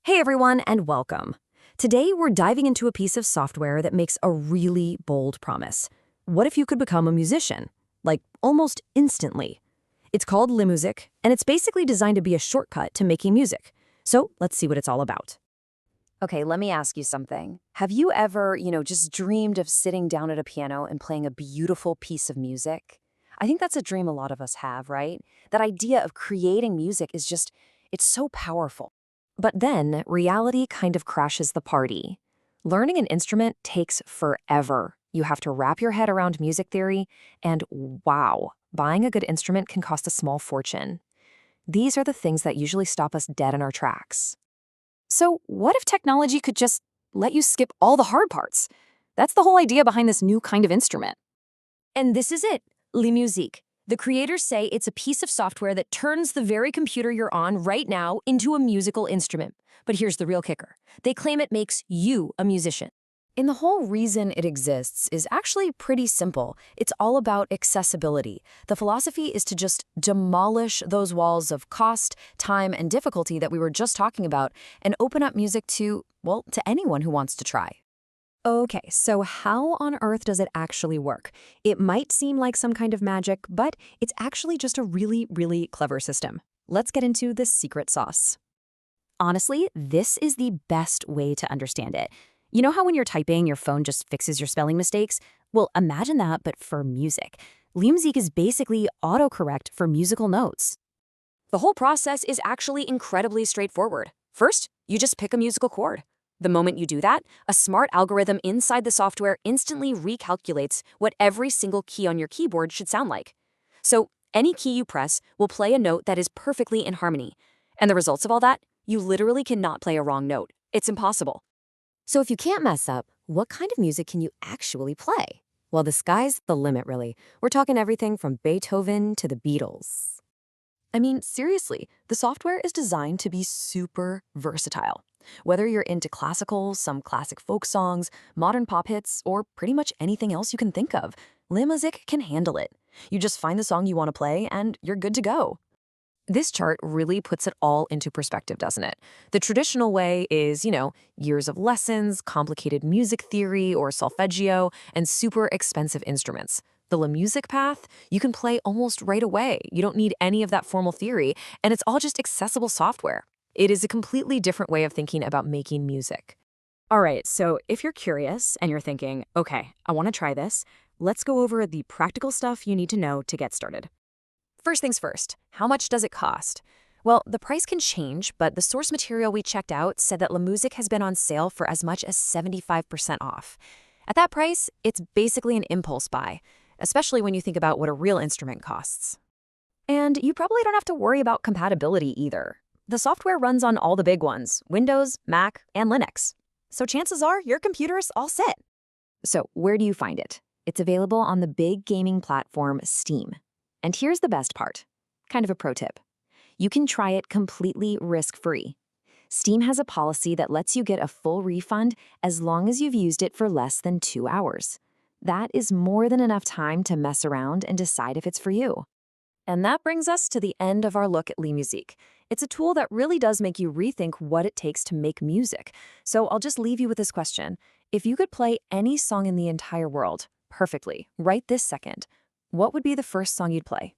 Hey everyone, and welcome. Today we're diving into a piece of software that makes a really bold promise. What if you could become a musician? Like, almost instantly. It's called Limouzik, and it's basically designed to be a shortcut to making music. So let's see what it's all about. Okay, let me ask you something. Have you ever, just dreamed of sitting down at a piano and playing a beautiful piece of music? I think that's a dream a lot of us have, right? That idea of creating music is just, it's so powerful. But then, reality kind of crashes the party. Learning an instrument takes forever. You have to wrap your head around music theory, and wow, buying a good instrument can cost a small fortune. These are the things that usually stop us dead in our tracks. So, what if technology could just let you skip all the hard parts? That's the whole idea behind this new kind of instrument. And this is it, Limouzik. The creators say it's a piece of software that turns the very computer you're on right now into a musical instrument. But here's the real kicker. They claim it makes you a musician. And the whole reason it exists is actually pretty simple. It's all about accessibility. The philosophy is to just demolish those walls of cost, time, and difficulty that we were just talking about and open up music to, well, to anyone who wants to try. Okay, so how on earth does it actually work? It might seem like some kind of magic, but it's actually just a really, really clever system. Let's get into the secret sauce. Honestly, this is the best way to understand it. You know how when you're typing, your phone just fixes your spelling mistakes? Well, imagine that, but for music. Limouzik is basically autocorrect for musical notes. The whole process is actually incredibly straightforward. First, you just pick a musical chord. The moment you do that, a smart algorithm inside the software instantly recalculates what every single key on your keyboard should sound like. So, any key you press will play a note that is perfectly in harmony. And the results of all that? You literally cannot play a wrong note. It's impossible. So if you can't mess up, what kind of music can you actually play? Well, the sky's the limit, really. We're talking everything from Beethoven to the Beatles. I mean, seriously, the software is designed to be super versatile. Whether you're into classical, some classic folk songs, modern pop hits, or pretty much anything else you can think of, Limouzik can handle it. You just find the song you want to play and you're good to go. This chart really puts it all into perspective, doesn't it? The traditional way is, years of lessons, complicated music theory or solfeggio, and super expensive instruments. The Limouzik path, you can play almost right away. You don't need any of that formal theory, and it's all just accessible software. It is a completely different way of thinking about making music. All right, so if you're curious and you're thinking, okay, I want to try this, let's go over the practical stuff you need to know to get started. First things first, how much does it cost? Well, the price can change, but the source material we checked out said that Limouzik has been on sale for as much as 75% off. At that price, it's basically an impulse buy, especially when you think about what a real instrument costs. And you probably don't have to worry about compatibility either. The software runs on all the big ones, Windows, Mac, and Linux. So chances are your computer's all set. So where do you find it? It's available on the big gaming platform Steam. And here's the best part, kind of a pro tip. You can try it completely risk-free. Steam has a policy that lets you get a full refund as long as you've used it for less than 2 hours. That is more than enough time to mess around and decide if it's for you. And that brings us to the end of our look at Limouzik. It's a tool that really does make you rethink what it takes to make music. So I'll just leave you with this question. If you could play any song in the entire world, perfectly, right this second, what would be the first song you'd play?